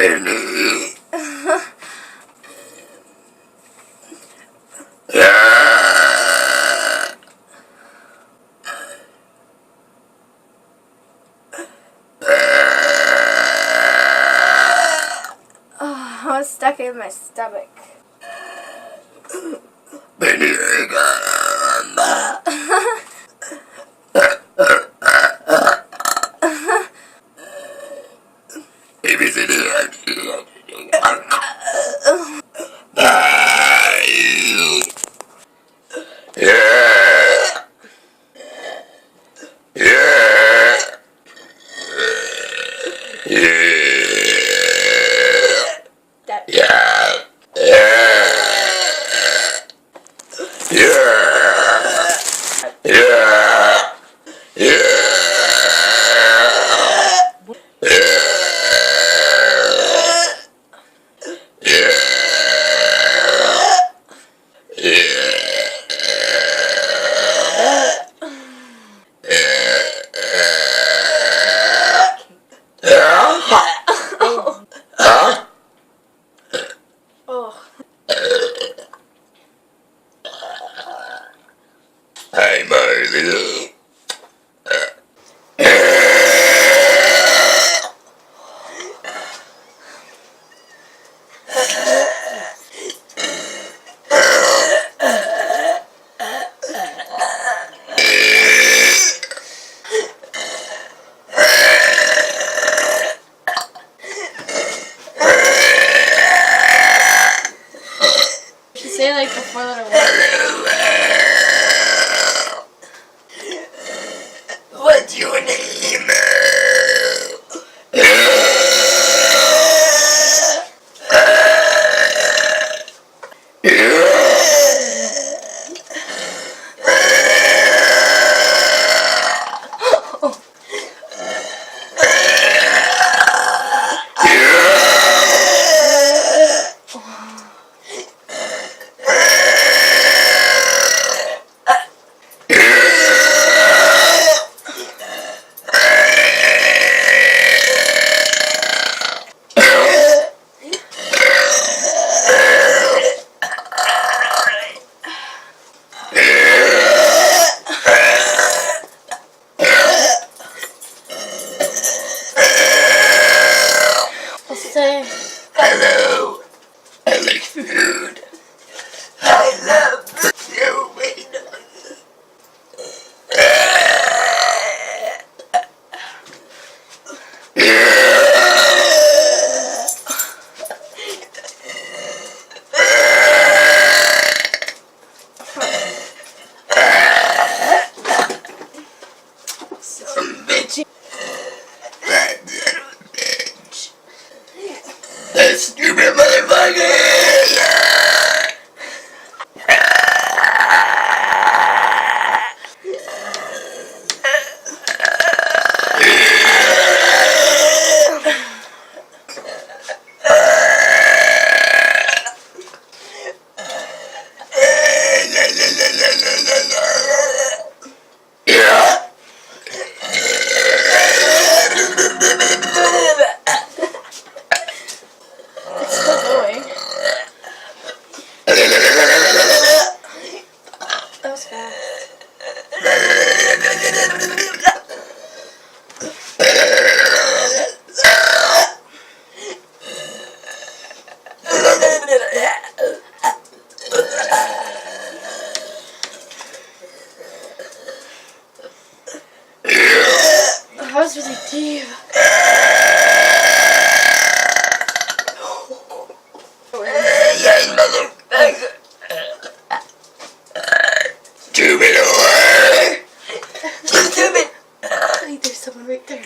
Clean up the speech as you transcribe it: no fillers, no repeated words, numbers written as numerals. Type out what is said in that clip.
Brittany. Oh, I was stuck in my stomach. Hey, Marley. Say like the 4-letter word. What's your name? Say Hello. I like food. I love you. bitchy. That little bitch. That stupid motherfucker. It's still going. That was fast. That was really deep. Stupid whore. Stupid. There's someone right there.